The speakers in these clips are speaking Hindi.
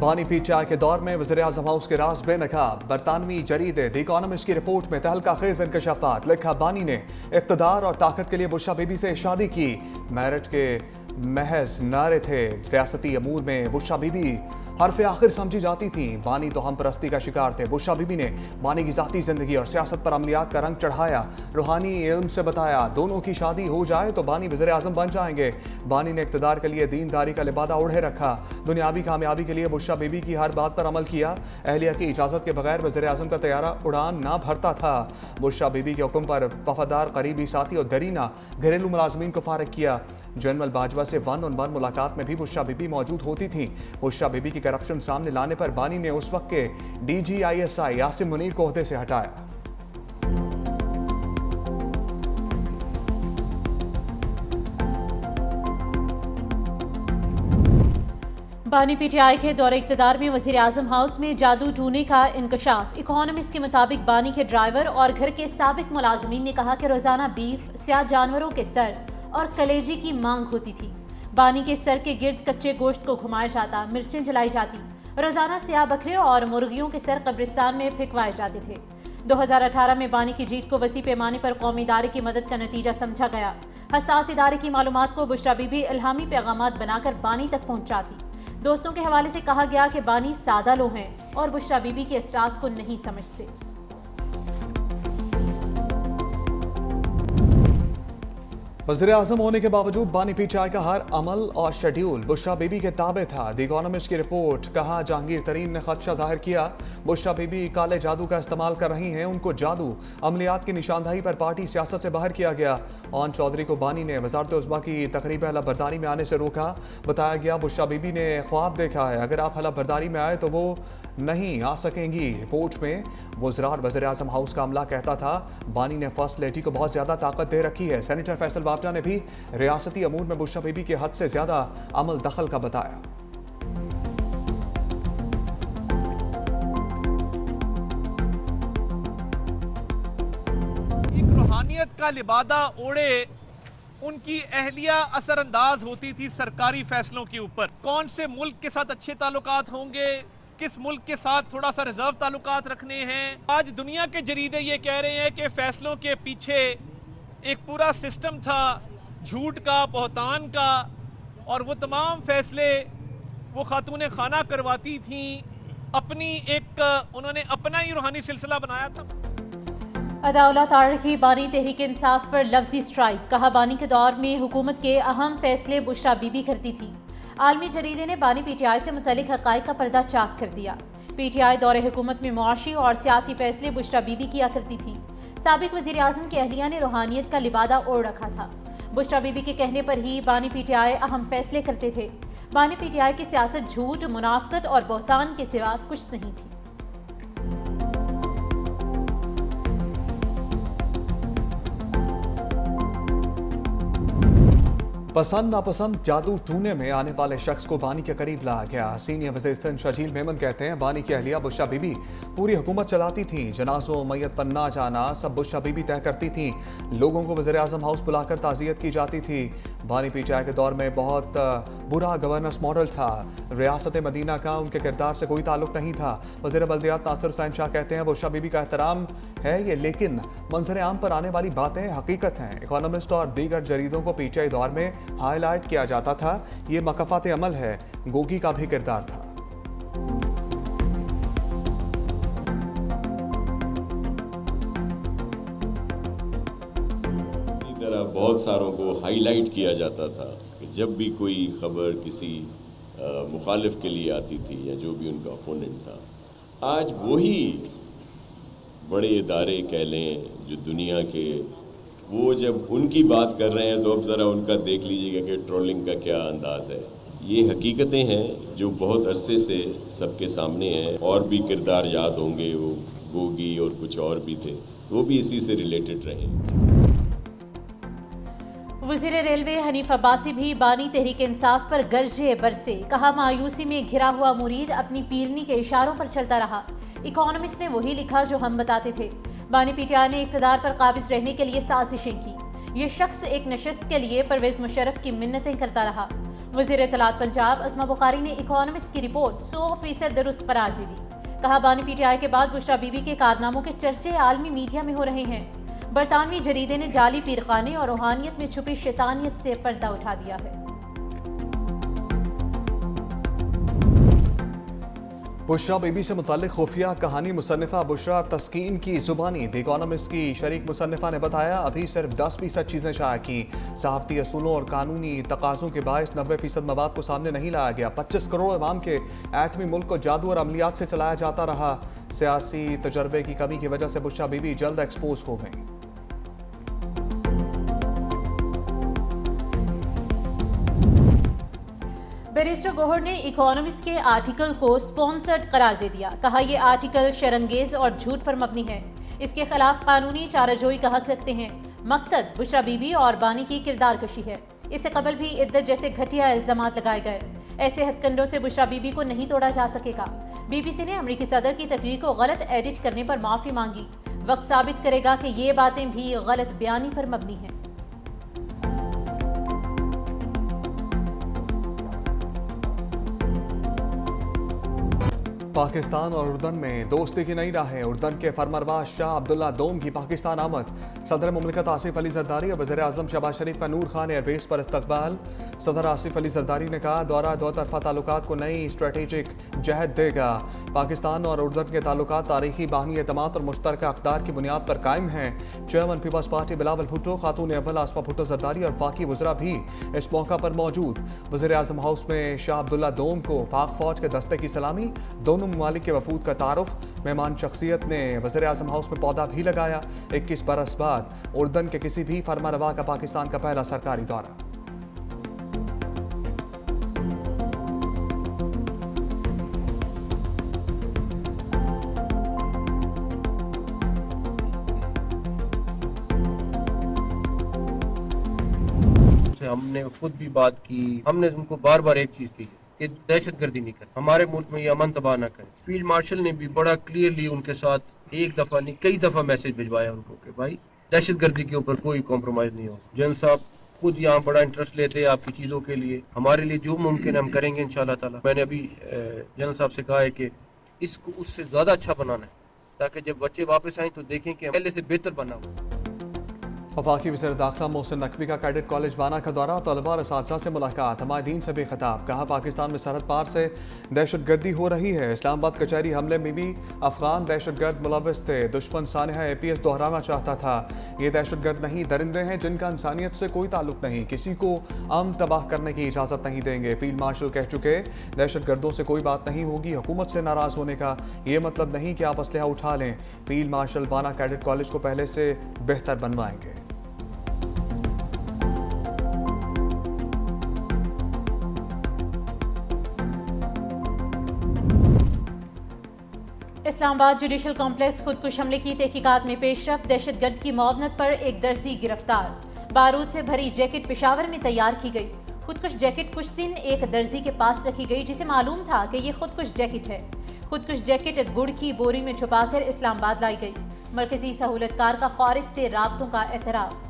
बानी पीटीआई के दौर में वज़ीर-ए-आज़म हाउस के राज बेनकाब। बरतानवी जरीदे द इकोनॉमिस्ट की रिपोर्ट में तहलका खेज इंकशाफात। लिखा, बानी ने इक़्तिदार और ताकत के लिए बुशरा बीबी से शादी की। मेरिट के महज नारे थे। रियासती अमूर में बुशरा बीबी हरफ आखिर समझी जाती थी। बानी तो हम परस्ती का शिकार थे। बुशरा बीबी ने बानी की ज़ाती ज़िंदगी और सियासत पर अमलियात का रंग चढ़ाया। रूहानी इल्म से बताया, दोनों की शादी हो जाए तो बानी वज़ीर आज़म बन जाएंगे। बानी ने इक़्तिदार के लिए दीनदारी का लिबादा ओढ़े रखा। दुनियावी कामयाबी के लिए बुशरा बीबी की हर बात पर अमल किया। अहलिया की इजाज़त के बगैर वज़ीर आज़म का तैयारा उड़ान ना भरता था। बुशरा बीबी के हुक्म पर वफादार करीबी साथी और दरीना घरेलू मुलाजमीन को फारिग किया। जनरल बाजवा से वन ऑन वन मुलाकात में भी बुशरा बीबी मौजूद होती थी। बुशरा बीबी की करप्शन सामने लाने पर बानी ने उस वक्त के DGISI यासिम मुनीर को ओहदे से हटाया। बानी पीटीआई के दौरे इक़्तिदार में वज़ीर आज़म हाउस में जादू टूने का इंकशाफ। इकोनॉमिस्ट के मुताबिक बानी के ड्राइवर और घर के साबिक मुलाजमीन ने कहा कि रोजाना बीफ, स्याह जानवरों के सर और कलेजी की मांग होती थी। बानी के सर के गिर्द कच्चे गोश्त को घुमाया जाता, मिर्चें जलाई जाती। रोजाना स्याह बकरे और मुर्गियों के सर कब्रिस्तान में फेंकवाए जाते थे। 2018 में बानी की जीत को वसी पैमाने पर कौमी इदारे की मदद का नतीजा समझा गया। हसास इदारे की मालूमात को बुशरा बीबी इल्हामी पैगामात बनाकर बानी तक पहुंचाती। दोस्तों के हवाले से कहा गया कि बानी सादा लोग हैं और बुशरा बीबी के असरात को नहीं समझते। वज़ीर-ए-आज़म होने के बावजूद बानी पीटीआई का हर अमल और शेड्यूल बुशरा बीबी के ताबे था। द इकोनॉमिस्ट की रिपोर्ट। कहा, जहांगीर तरीन ने खदशा जाहिर किया बुशरा बीबी काले जादू का इस्तेमाल कर रही हैं। उनको जादू अमलियात की निशानदही पर पार्टी सियासत से बाहर किया गया। ओन चौधरी को बानी ने वजारत उज़्मा की तकरीब हलफ बरदारी में आने से रोका। बताया गया, बुशरा बीबी ने ख्वाब देखा है, अगर आप हलफ बरदारी में आए तो वो नहीं आ सकेंगी। रिपोर्ट में वज़रार वज़ीर-ए-आज़म हाउस का अमला कहता था, बानी ने फर्स्ट लेडी को बहुत ज़्यादा ताकत दे रखी है। सेनेटर फैसल वापटा ने भी रियासती अमूर में बुशरा बीबी के हद से ज़्यादा अमल दखल का बताया। एक रूहानियत का लिबादा ओढ़े उनकी अहलिया असरअंदाज होती थी सरकारी फैसलों के ऊपर। कौन से मुल्क के साथ अच्छे ताल्लुकात होंगे, किस मुल्क के साथ थोड़ा सा रिजर्व ताल्लुकात रखने हैं। आज दुनिया के जरीदे ये कह रहे हैं कि फैसलों के पीछे एक पूरा सिस्टम था झूठ का, बहतान का, और वो तमाम फैसले वो खातून खाना करवाती थी। उन्होंने अपना ही रूहानी सिलसिला बनाया था। अदाउला तारखी बानी तहरीक इंसाफ पर लफ्जी स्ट्राइक। कहा, बानी के दौर में हुकूमत के अहम फैसले बुशरा बीबी करती थी। आलमी जरीदे ने बानी पीटीआई से मुतल्लिक हक़ाइक़ का पर्दा चाक कर दिया। पीटीआई दौरे हुकूमत में मुआशी और सियासी फैसले बुशरा बीबी किया करती थी। साबिक वज़ीर आज़म की अहलिया ने रूहानियत का लिबादा ओढ़ रखा था। बुशरा बीबी के कहने पर ही बानी पीटीआई अहम फैसले करते थे। बानी पीटीआई की सियासत झूठ, मुनाफ़कत और बहतान के सिवा कुछ नहीं थी। पसंद नापसंद जादू टूने में आने वाले शख्स को बानी के करीब लाया गया। सीनियर वज़ीर शजील मेमन कहते हैं, बानी की अहलिया बुशरा बीबी पूरी हुकूमत चलाती थी। जनाजों मैयत पर ना जाना सब बुशरा बीबी तय करती थी। लोगों को वज़ीर-ए-आज़म हाउस बुलाकर ताज़ियत की जाती थी। बानी पीटीआई के दौर में बहुत बुरा गवर्नेंस मॉडल था। रियासत मदीना का उनके किरदार से कोई ताल्लुक नहीं था। वज़ीर बल्दियात नासिर हुसैन शाह कहते हैं, बुशरा बीबी का एहतराम है ये, लेकिन मंजर आम पर आने वाली बातें हकीकत हैं। इकोनॉमिस्ट और दीगर जरीदों को पीटीआई दौर में हाईलाइट किया जाता था। ये मकफ़ात अमल है। गोगी का भी किरदार था। इसी तरह बहुत सारों को हाईलाइट किया जाता था कि जब भी कोई खबर किसी मुखालिफ के लिए आती थी या जो भी उनका अपोनेंट था, आज वही बड़े इदारे कह लें जो दुनिया के, वो जब उनकी बात कर रहे हैं तो अब ज़रा उनका देख लीजिएगा कि ट्रोलिंग का क्या अंदाज़ है। ये हकीकतें हैं जो बहुत अरसे से सबके सामने हैं। और भी किरदार याद होंगे, वो गोगी और कुछ और भी थे, वो भी इसी से रिलेटेड रहे। वज़ीर रेलवे हनीफ अब्बासी भी बानी तहरीक इंसाफ पर गरजे बरसे। कहा, मायूसी में घिरा हुआ मुरीद अपनी पीरनी के इशारों पर चलता रहा। इकोनॉमिस्ट ने वही लिखा जो हम बताते थे। बानी पीटीआई ने इक़्तिदार पर काबिज रहने के लिए साजिशें की। ये शख्स एक नशस्त के लिए परवेज़ मुशर्रफ की मिन्नतें करता रहा। वज़ीर इत्तलात पंजाब अस्मा बुखारी ने इकोनॉमिस्ट की रिपोर्ट 100% दुरुस्त करार दे दी। कहा बानी पीटीआई के बाद बुशरा बीबी के कारनामों के चर्चे आलमी मीडिया में हो रहे हैं। बरतानवी जरीदे ने जाली पीरखाने और रूहानियत में छुपी शैतानियत से पर्दा उठा दिया है। बुशरा बीबी से मुताल्लिक खुफिया कहानी मुसन्निफा बुशरा तस्कीन की जुबानी द इकोनॉमिस्ट की शरीक मुसन्निफा ने बताया, अभी सिर्फ 10% चीज़ें शाया की। सहाफ़ती असूलों और कानूनी तकाज़ों के बायस 90% मवाद को सामने नहीं लाया गया। 25 करोड़ अवाम के एटमी मुल्क को जादू और अमलियात से चलाया जाता रहा। सियासी तजर्बे की कमी की वजह से बुशरा बीबी जल्द एक्सपोज हो गई। बैरिस्टर गौहर ने इकोनॉमिस्ट के आर्टिकल को स्पॉन्सर्ड करार दे दिया। कहा यह आर्टिकल शरंगेज और झूठ पर मबनी है। इसके खिलाफ कानूनी चाराजोई का हक रखते हैं। मकसद बुशरा बीबी और बानी की किरदार कशी है। इससे कबल भी इद्दत जैसे घटिया इल्जामात लगाए गए। ऐसे हथकंडों से बुशरा बीबी को नहीं तोड़ा जा सकेगा। बीबीसी ने अमेरिकी सदर की तकरीर को गलत एडिट करने पर माफी मांगी। वक्त साबित करेगा कि ये बातें भी गलत बयानी पर मबनी हैं। पाकिस्तान और उर्दन में दोस्ती की नई राहें। उर्दन के फरमानरवा शाह अब्दुल्ला दोम की पाकिस्तान आमद। सदर मुमलिकत आसिफ अली जरदारी और वज़ीर आज़म शहबाज शरीफ का नूर खान एयरबेस पर इस्तकबाल। सदर आसिफ अली जरदारी ने कहा, दौरा दो तरफा ताल्लुकात को नई स्ट्रेटेजिक जहद देगा। पाकिस्तान और उर्दन के ताल्लुकात तारीखी बाहमी एतमाद और मुश्तरका अक़दार की बुनियाद पर कायम हैं। चेयरमैन पीपल्स पार्टी बिलावल भुट्टो, खातून अव्वल आसमा भुट्टो जरदारी और फाकी वज़रा भी इस मौका पर मौजूद। वज़ीर आज़म हाउस में शाह अब्दुल्ला दोम को पाक फौज के दस्ते की सलामी। दोनों ममालिक के वफूद का तारुफ। मेहमान शख्सियत ने वज़ीर आज़म हाउस में पौधा भी लगाया। 21 बरस बाद उर्दन के किसी भी फरमानरवा का पाकिस्तान का पहला सरकारी दौरा। हमने खुद भी बात की। हमने उनको बार बार एक चीज की कि दहशतगर्दी नहीं कर, हमारे मुल्क में ये अमन तबाह ना करें। फील्ड मार्शल ने भी बड़ा क्लियरली उनके साथ एक दफा नहीं कई दफा मैसेज भिजवाया उनको कि भाई दहशतगर्दी के ऊपर कोई कॉम्प्रोमाइज नहीं हो। जनरल साहब खुद यहाँ बड़ा इंटरेस्ट लेते हैं आपकी चीजों के लिए। हमारे लिए जो मुमकिन है हम करेंगे इंशाल्लाह ताला। मैंने अभी जनरल साहब से कहा है कि इसको उससे ज्यादा अच्छा बनाना है ताकि जब बच्चे वापस आए तो देखें कि पहले से बेहतर बना हुआ। वफाकी वज़ीर दाखिला मोहसिन नकवी का कैडेट कॉलेज बाना का दौरा। तलबा और असातिज़ा से मुलाकात। हमायदीन से भी खिताब। कहा, पाकिस्तान में सरहद पार से दहशतगर्दी हो रही है। इस्लामाबाद कचहरी हमले में भी अफगान दहशतगर्द मुलव्वस थे। दुश्मन सानहा APS दोहराना चाहता था। ये दहशतगर्द नहीं, दरिंदे हैं जिनका इंसानियत से कोई ताल्लुक नहीं। किसी को अमन तबाह करने की इजाज़त नहीं देंगे। फील्ड मार्शल कह चुके, दहशतगर्दों से कोई बात नहीं होगी। हुकूमत से नाराज़ होने का ये मतलब नहीं कि आप असलहा उठा लें। फील्ड मार्शल बाना कैडेट कॉलेज को पहले से बेहतर बनवाएंगे। इस्लामाबाद जुडिशल कॉम्प्लेक्स खुदकुश हमले की तहकीकात में पेशरफ। दहशतगर्द की मुआवनत पर एक दर्जी गिरफ्तार। बारूद से भरी जैकेट पेशावर में तैयार की गई। खुदकुश जैकेट कुछ दिन एक दर्जी के पास रखी गई जिसे मालूम था कि ये खुदकुश जैकेट है। खुदकुश जैकेट गुड़ की बोरी में छुपाकर इस्लामाबाद लाई गई। मरकजी सहूलतकार का खारिज से राब्तों का एतराफ़।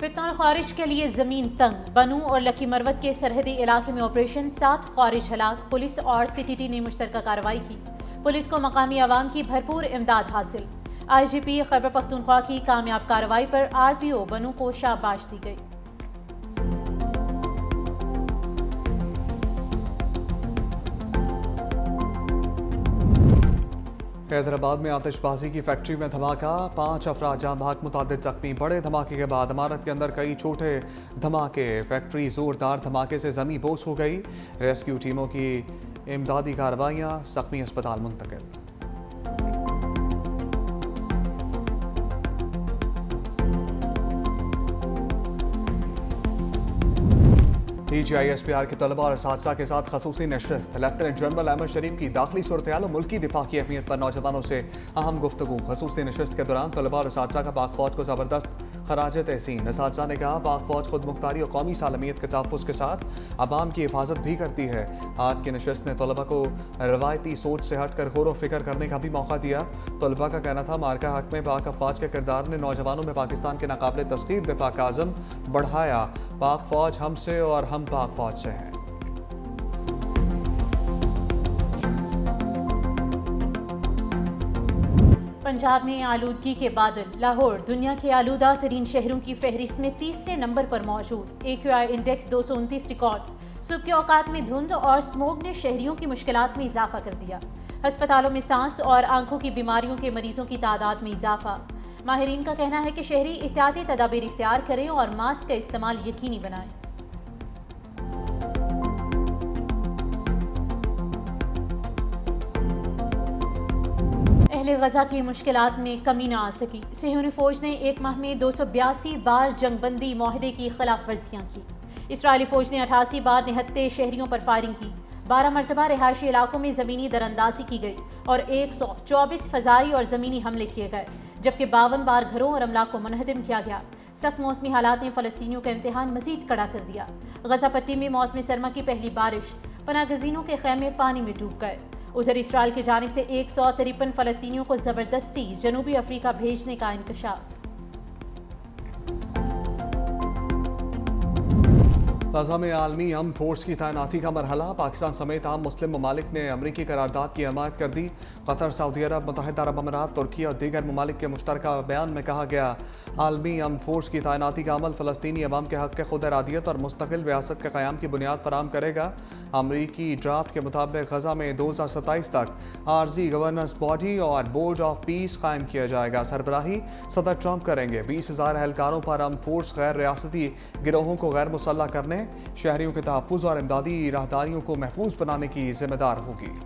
फितना खारिज के लिए जमीन तंग। बनू और लकी मरवत के सरहदी इलाके में ऑपरेशन। 7 खारिज हलाक। पुलिस और CTT ने मुश्तरका कार्रवाई की। पुलिस को मकामी आवाम की भरपूर इमदाद हासिल। IGP खैबर पख्तूनख्वा की कामयाब कार्रवाई पर RPO बनू को शाबाश दी गई। हैदराबाद में आतिशबाजी की फैक्ट्री में धमाका। 5 अफराद जाँ बहक, मुतादिद जख्मी। बड़े धमाके के बाद इमारत के अंदर कई छोटे धमाके। फैक्ट्री जोरदार धमाके से जमी बोस हो गई। रेस्क्यू टीमों की इमदादी कार्रवाइयाँ। जख्मी अस्पताल मुंतकिल। PGI-SPR के तलबा और साथसा के साथ खसूसी नशस्त। लेफ्टिनेंट जनरल अहमद शरीफ की दाखिली सूरत-ए-हाल और मुल्की दिफा की अहमियत पर नौजवानों से अहम गुफ्तगू। खसूसी नशस्त के दौरान तलबा और साथसा का पाक फौज को ज़बरदस्त खराज तहसीन। असातिज़ा ने कहा पाक फौज खुद मुख्तारी और कौमी सालमियत के तहफ़्फ़ुज़ के साथ अवाम की हिफाजत भी करती है। आज की नशस्त ने तलबा को रवायती सोच से हट कर गौर व फिक्र करने का भी मौका दिया। तलबा का कहना था मार्का हक में पाक अफवाज के किरदार ने नौजवानों में पाकिस्तान के नाकाबिले तस्खीर दिफा का आज़म बढ़ाया। पाक फौज हमसे और हम पाक फौज से हैं। पंजाब में आलूदगी के बादल। लाहौर दुनिया के आलूदा तरीन शहरों की फहरिस्त में तीसरे नंबर पर मौजूद। AQI index 229 record. सुबह के औकात में धुंध और स्मोक ने शहरियों की मुश्किलात में इजाफा कर दिया। अस्पतालों में सांस और आंखों की बीमारियों के मरीजों की तादाद में इजाफा। माहिरीन का कहना है कि शहरी एहतियाती तदाबीर इख्तियार करें और मास्क का इस्तेमाल यकीनी बनाएं। अहले गजा की मुश्किलात में कमी न आ सकी। सेहूनी फौज ने एक माह में 282 बार जंगबंदी माहदे की खिलाफ वर्जियाँ की। इसराइली फौज ने 88 बार निहत्ते शहरियों पर फायरिंग की। 12 मरतबा रिहायशी इलाकों में ज़मीनी दरअंदाजी की गई और 124 फ़ज़ाई और ज़मीनी हमले किए गए, जबकि 52 बार घरों और अमलाक को मुनहदिम किया गया। सख्त मौसमी हालात ने फ़लस्तीनियों का इम्तिहान मज़ीद कड़ा कर दिया। गजा पट्टी में मौसमी सरमा की पहली बारिश, पनागज़ीनों के खैमे पानी में डूब गए। उधर इसराइल की जानिब से 153 फ़लस्तीनियों को ज़बरदस्ती जनूबी अफ्रीका भेजने का इंकशाफ। गजा में आलमी अमन फोर्स की तैनाती का मरहला। पाकिस्तान समेत आम मुस्लिम ममालिक ने अमरीकी करारदाद की हमायत कर दी। कतर, सऊदी अरब, मुत्तहिदा अरब अमीरात, तुर्की और दीगर ममालिक के मुश्तरका बयान में कहा गया आलमी अमन फोर्स की तैनाती का अमल फ़लस्तीनी अवाम के हक़ के खुद इरादियत और मुस्तकिल रियासत के क़याम की बुनियाद फराहम करेगा। अमरीकी ड्राफ्ट के मुताबिक गजा में 2027 तक आर्जी गवर्नेंस बॉडी और बोर्ड ऑफ पीस कायम किया जाएगा। सरबराही सदर ट्रंप करेंगे। 20,000 एहलकारों पर अमन फोर्स गैर रियासती गिरोहों को गैर मुसल्लह करने, शहरियों के तहफ़्फ़ुज़ और इमदादी राहदारियों को महफूज बनाने की जिम्मेदार होगी।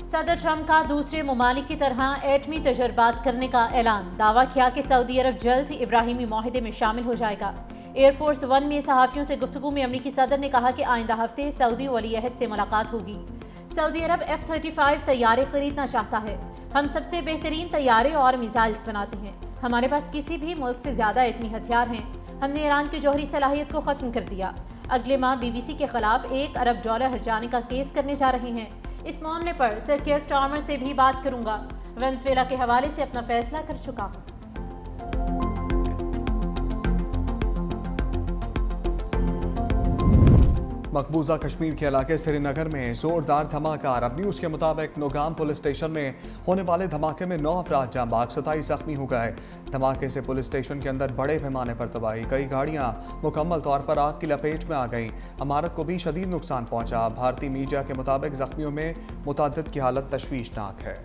सदर ट्रंप का दूसरे ममालिक की तरह एटमी तजर्बात करने का ऐलान। दावा किया कि सऊदी अरब जल्द इब्राहिमी माहिदे में शामिल हो जाएगा। एयरफोर्स वन में सहाफ़ियों से गुफ्तगू में अमरीकी सदर ने कहा कि आइंदा हफ्ते सऊदी वली अहद से मुलाकात होगी। सऊदी अरब F-35 तैयारे खरीदना चाहता है। हम सबसे बेहतरीन तैयारे और मिसाइल्स बनाते हैं। हमारे पास किसी भी मुल्क से ज़्यादा एटमी हथियार हैं। हमने ईरान की जौहरी सलाहियत को ख़त्म कर दिया। अगले माह BBC के खिलाफ $1 अरब हर्जाने का केस करने जा रहे हैं। इस मामले पर सर कियर स्टार्मर से भी बात करूंगा। वेनेज़ुएला के हवाले से अपना फैसला कर चुका हूं। मकबूजा कश्मीर के इलाके श्रीनगर में जोरदार धमाका। अरब न्यूज़ के मुताबिक नोगाम पुलिस स्टेशन में होने वाले धमाके में 9 अफराद जाँ बाग, 27 जख्मी हो गए। धमाके से पुलिस स्टेशन के अंदर बड़े पैमाने पर तबाही, कई गाड़ियां मुकम्मल तौर पर आग की लपेट में आ गईं। इमारत को भी शदीद नुकसान पहुंचा। भारतीय मीडिया के मुताबिक जख्मियों में मुतअद्दिद की हालत तशवीशनाक है।